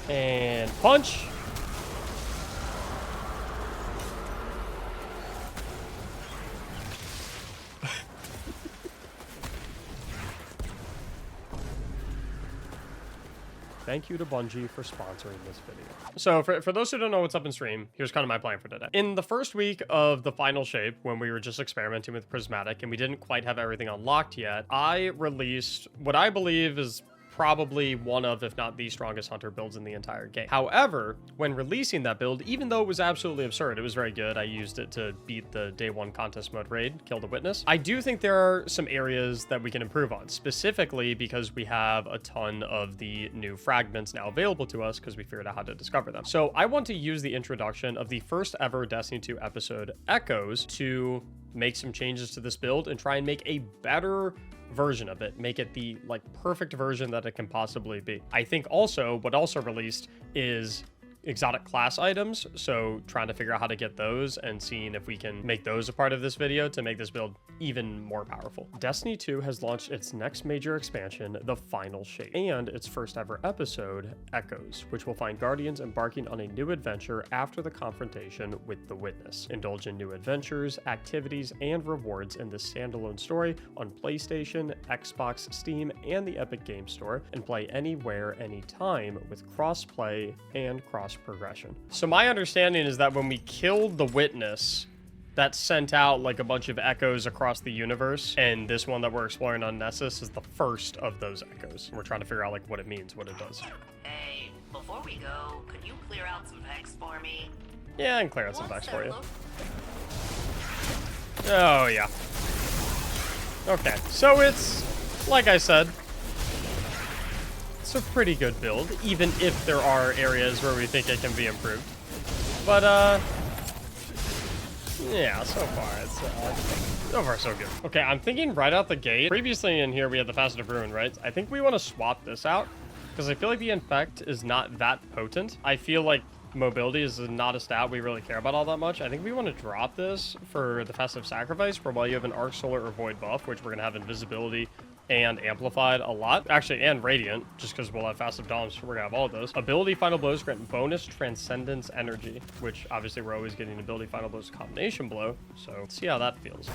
And punch. Thank you to Bungie for sponsoring this video. So for those who don't know what's up in stream, here's kind of my plan for today. In the first week of the final shape, when we were just experimenting with Prismatic and we didn't quite have everything unlocked yet, I released what I believe is probably one of, if not the strongest hunter builds in the entire game. However, when releasing that build, even though it was absolutely absurd, it was very good. I used it to beat the day one contest mode raid, kill the witness. I do think there are some areas that we can improve on, specifically because we have a ton of the new fragments now available to us because we figured out how to discover them. So I want to use the introduction of the first ever Destiny 2 episode, Echoes, to make some changes to this build and try and make a better version of it, make it the perfect version that it can possibly be. I think also what also released is exotic class items, so trying to figure out how to get those and seeing if we can make those a part of this video to make this build even more powerful. Destiny 2 has launched its next major expansion, the Final Shape, and its first ever episode, Echoes, which will find Guardians embarking on a new adventure after the confrontation with the Witness. Indulge in new adventures, activities, and rewards in this standalone story on PlayStation, Xbox, Steam, and the Epic Games Store, and play anywhere, anytime with cross-play and cross-progression. So my understanding is that when we killed the Witness, that sent out a bunch of echoes across the universe, and this one that we're exploring on Nessus is the first of those echoes. We're trying to figure out what it means, what it does. Hey, before we go, could you clear out some vex for me? Yeah, I can clear out some vex for you. Oh yeah. Okay, so it's, like I said, it's a pretty good build, even if there are areas where we think it can be improved. But yeah, so far it's so good. Okay, I'm thinking right out the gate. Previously in here we had the Faceted Ruin, right? I think we want to swap this out because I feel like the Infect is not that potent. I feel like mobility is not a stat we really care about all that much. I think we want to drop this for the Festive Sacrifice, where while you have an Arc Solar or Void buff, which we're gonna have invisibility and amplified a lot, actually, and radiant, just because we'll have Festive Doms, we're gonna have all of those. Ability Final Blows grant bonus Transcendence energy, which obviously we're always getting Ability Final Blows Combination Blow, so let's see how that feels.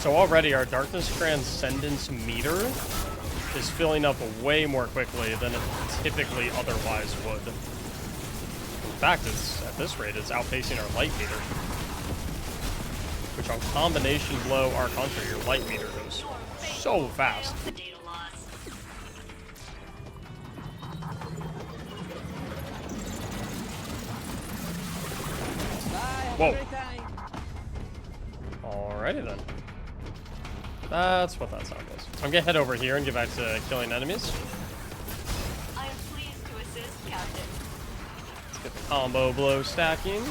So already our Darkness Transcendence meter is filling up way more quickly than it typically otherwise would. In fact, it's at this rate, it's outpacing our light meter, which on Combination Blow Arc Hunter, your light meter goes so fast. Whoa. Alrighty then. That's what that sound was. I'm gonna head over here and get back to killing enemies. I am pleased to assist, Captain. Let's get the combo blow stacking.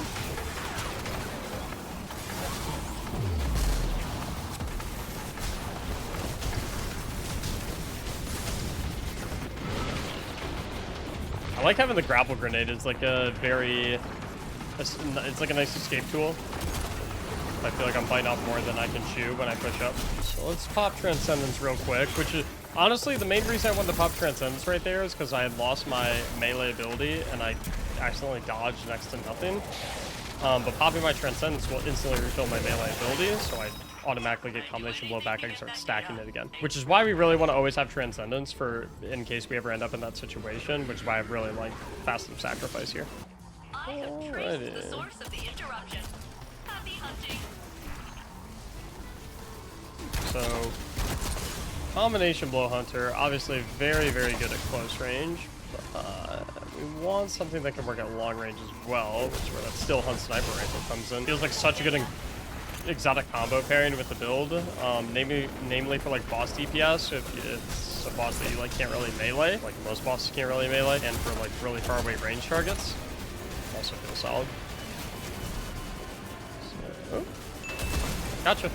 I like having the grapple grenade. It's like a very, it's like a nice escape tool. I feel like I'm biting off more than I can chew when I push up. So let's pop Transcendence real quick, which is honestly the main reason I wanted to pop Transcendence right there is because I had lost my melee ability and I accidentally dodged next to nothing. But popping my Transcendence will instantly refill my melee ability, so I automatically get Combination Blow back. I can start stacking it again, which is why we really want to always have Transcendence for in case we ever end up in that situation, which is why I really like Faceted Sacrifice here. I have traced the source of the interruption. Happy hunting. So, Combination Blow Hunter, obviously very, very good at close range. We want something that can work at long range as well, which is where that Still Hunt Sniper Rifle comes in. Feels like such a good exotic combo pairing with the build, namely for boss DPS, if it's a boss that you can't really melee, most bosses can't really melee, and for really far away range targets, also feels solid. So, gotcha.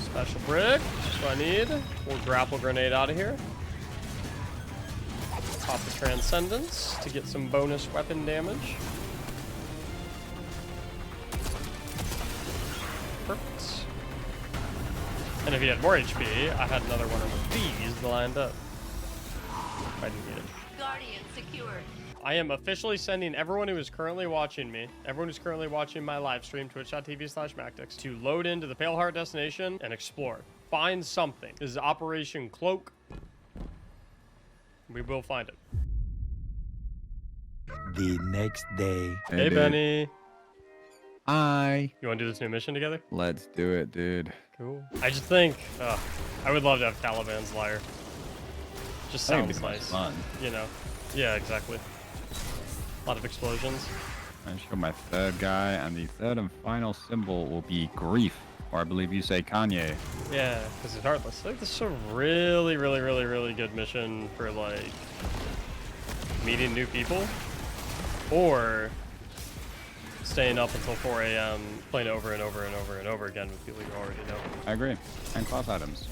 Special brick, just what I need. We'll grapple grenade out of here. Pop the Transcendence to get some bonus weapon damage. Perfect. And if he had more HP, I had another one of these lined up. I didn't need it. Guardian secured. I am officially sending everyone who is currently watching me, everyone who's currently watching my live stream, twitch.tv/Mactics, to load into the Pale Heart destination and explore. Find something. This is Operation Cloak. We will find it. The next day. Hey, dude. Benny. Hi. You want to do this new mission together? Let's do it, dude. Cool. I just think, I would love to have Caliban's Lyre. Just That'd be sounds the most nice. fun. You know? Yeah, exactly. A lot of explosions. I show my third guy, and the third and final symbol will be grief, or I believe you say Kanye. Yeah, because it's heartless. I think this is a really, really, really, really good mission for, like, meeting new people. Or staying up until 4 a.m. playing over and over and over and over again with people you already know. I agree. And class items.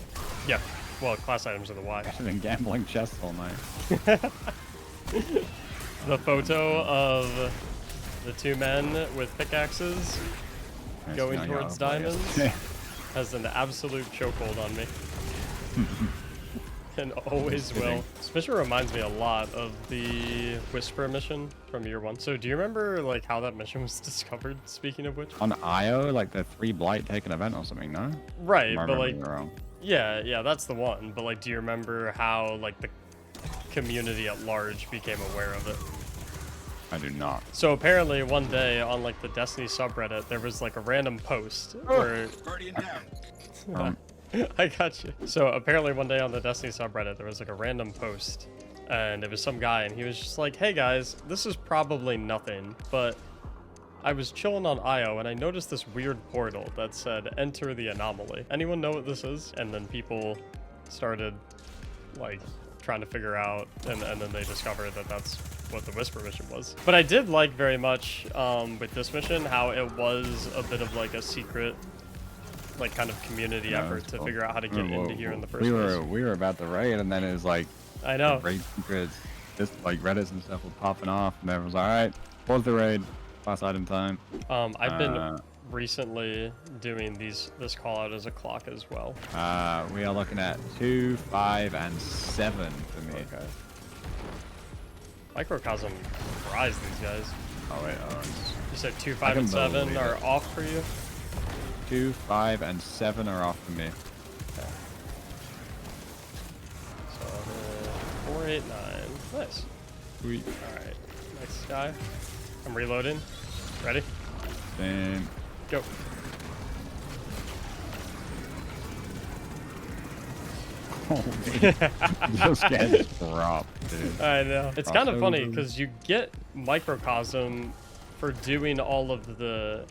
Yeah. Well, class items are the why. Better than gambling chess all night. The photo of the two men with pickaxes Nice going knowing towards y'all play diamonds yesterday. has an absolute chokehold on me. And always will. This mission reminds me a lot of the Whisper mission from year 1. So do you remember like how that mission was discovered, speaking of which? On IO, like the 3 Blight taken event or something, no? Right, Am I but like, remembering wrong? yeah, that's the one. But like, do you remember how like the community at large became aware of it? I do not. So apparently one day on like the Destiny subreddit, there was like a random post where I got you. So apparently one day on the Destiny subreddit, there was like a random post and it was some guy and he was just like, hey guys, this is probably nothing, but I was chilling on IO and I noticed this weird portal that said enter the anomaly. Anyone know what this is? And then people started like trying to figure out and then they discovered that that's what the Whisper mission was. But I did like very much with this mission how it was a bit of like a secret like kind of community effort to figure out how to get into here in the first place. We were about to raid, and then it was like I know. raid secrets, just like Reddits and stuff were popping off, and everyone was like, all right, pause the raid, class item time. I've been recently doing this call out as a clock as well. We are looking at 2, 5, and 7 for me. Okay. Microcosm fries these guys. Oh wait, You said 2, 5, and 7 are off for you? 2, 5, and 7 are off for me. Okay. So 4, 8, 9. Nice. Sweet. Alright. Next guy. I'm reloading. Ready? Same. Go. Just get dropped, dude. I know. It's kind of funny Crossover. because you get Microcosm for doing all of the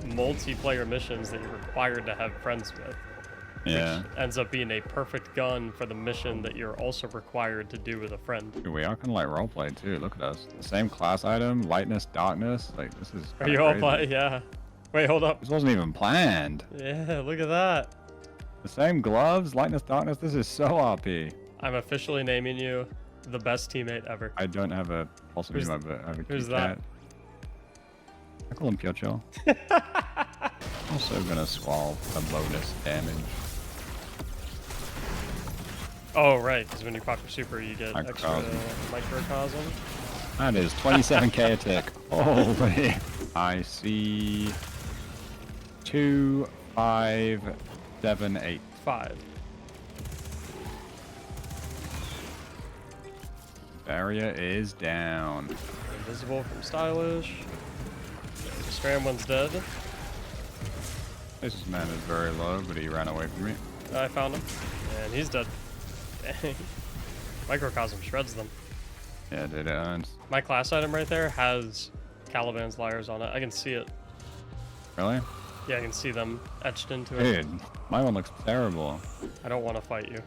multiplayer missions that you're required to have friends with. Yeah. Which ends up being a perfect gun for the mission that you're also required to do with a friend. Dude, we are kind of like roleplay too. Look at us. The same class item, lightness, darkness. Like this is. Are kinda you all crazy. play? Yeah. Wait, hold up. This wasn't even planned. Yeah, look at that. The same gloves, lightness, darkness. This is so RP. I'm officially naming you the best teammate ever. I don't have a pulse in Who's- my butt. I have a who's Kit that? Kat. I call him Pyocho. Also gonna swallow the bonus damage. Oh, right, because when you pop your super, you get extra Microcosm. Microcosm. That is 27k a tick. Holy. I see 2, 5, 7, 8. 5. Barrier is down. Invisible from Stylish. Stram one's dead. This man is very low, but he ran away from me. I found him. And he's dead. Dang. Microcosm shreds them. Yeah, dude, it earns. My class item right there has Caliban's Lyres on it. I can see it. Really? Yeah, I can see them etched into it. Dude, my one looks terrible. I don't want to fight you.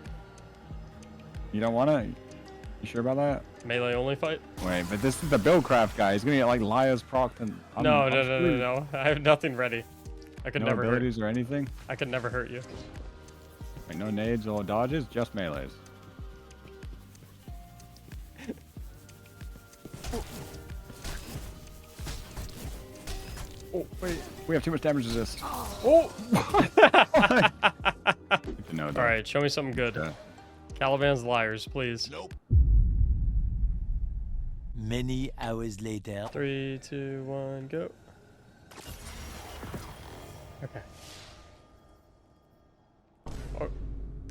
You don't want to? You sure about that? Melee only fight? Wait, but this is the Buildcraft guy. He's gonna get like Liars procced and No. I have nothing ready. I could No never hurt. abilities or anything? I could never hurt you. Like no nades or dodges, just melees. Oh, wait. We have too much damage resist. Oh! Good to know that. All right, show me something good. Okay. Caliban's liars, please. Nope. Many hours later. 3, 2, 1, go. Okay. Oh,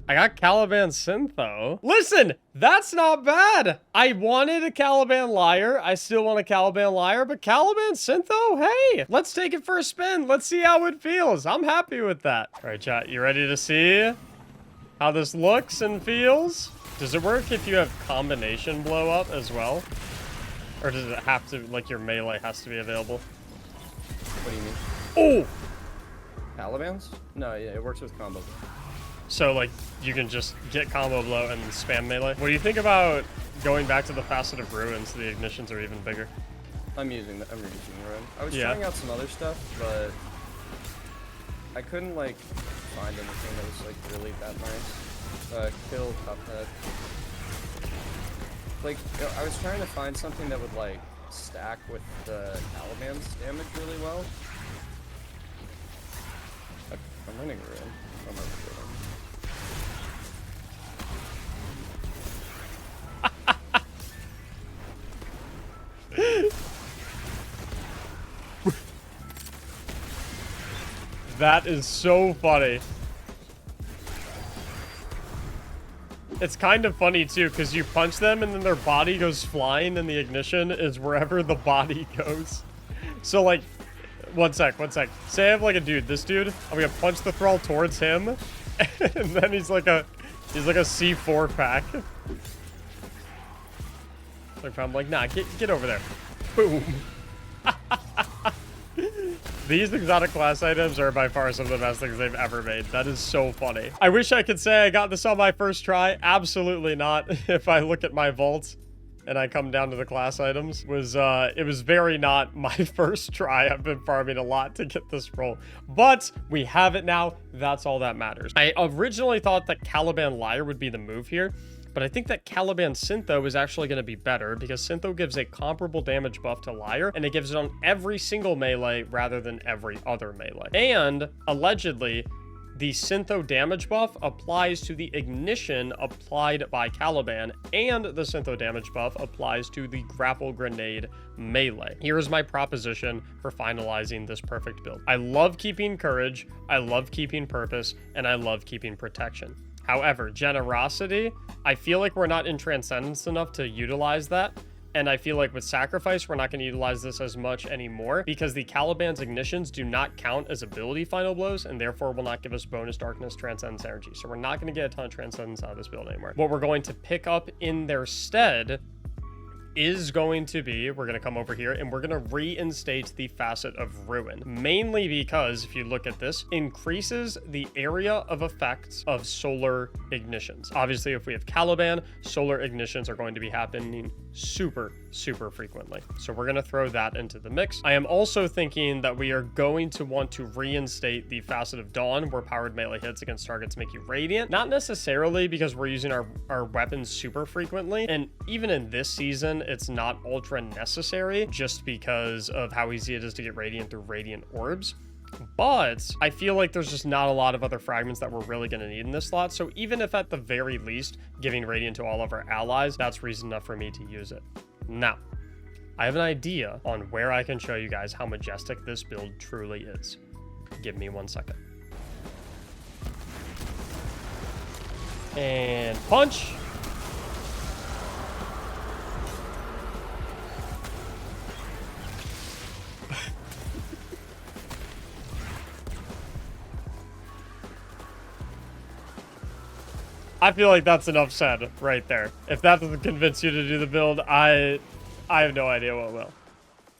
I got Caliban Synth though. Listen, that's not bad. I wanted a Caliban Liar. I still want a Caliban Liar, but Caliban Synth though, hey, let's take it for a spin. Let's see how it feels. I'm happy with that. All right, chat, you ready to see how this looks and feels? Does it work if you have combination blow up as well? Or does it have to, like, your melee has to be available? What do you mean? Oh! Calibans? No, yeah, it works with combo. So, like, you can just get combo blow and spam melee. What do you think about going back to the Facet of Ruins so the ignitions are even bigger? I'm using the Ruin. I was Yeah. trying out some other stuff, but I couldn't, like, find anything that was, like, really that nice. Kill Cuphead. Like, I was trying to find something that would, like, stack with the Caliban's damage really well. I'm running Ruin. I'm running Ruin. That is so funny. It's kind of funny too, because you punch them and then their body goes flying and the ignition is wherever the body goes. So like, one sec. Say I have like a dude, this dude, I'm gonna punch the thrall towards him and then he's like a C4 pack. Like I'm like, nah, get over there. Boom. These exotic class items are by far some of the best things they've ever made. That is so funny. I wish I could say I got this on my first try. Absolutely not. If I look at my vault and I come down to the class items, it was very not my first try. I've been farming a lot to get this roll, but we have it now. That's all that matters. I originally thought that Caliban Liar would be the move here, but I think that Caliban Syntho is actually going to be better because Syntho gives a comparable damage buff to Liar, and it gives it on every single melee rather than every other melee. And allegedly, the Syntho damage buff applies to the ignition applied by Caliban, and the Syntho damage buff applies to the grapple grenade melee. Here's my proposition for finalizing this perfect build. I love keeping courage, I love keeping purpose, and I love keeping protection. However, generosity, I feel like we're not in Transcendence enough to utilize that. And I feel like with Sacrifice, we're not going to utilize this as much anymore because the Caliban's ignitions do not count as ability final blows and therefore will not give us bonus darkness Transcendence energy. So we're not going to get a ton of Transcendence out of this build anymore. What we're going to pick up in their stead is going to be, we're going to come over here and we're going to reinstate the Facet of Ruin. Mainly because, if you look at this, increases the area of effects of solar ignitions. Obviously, if we have Caliban, solar ignitions are going to be happening super frequently. So we're going to throw that into the mix. I am also thinking that we are going to want to reinstate the Facet of Dawn, where powered melee hits against targets make you radiant. Not necessarily because we're using our weapons super frequently. And even in this season, it's not ultra necessary just because of how easy it is to get radiant through radiant orbs. But I feel like there's just not a lot of other fragments that we're really going to need in this slot. So even if at the very least giving radiant to all of our allies, that's reason enough for me to use it. Now, I have an idea on where I can show you guys how majestic this build truly is. Give me 1 second. And punch. I feel like that's enough said right there. If that doesn't convince you to do the build, I have no idea what will.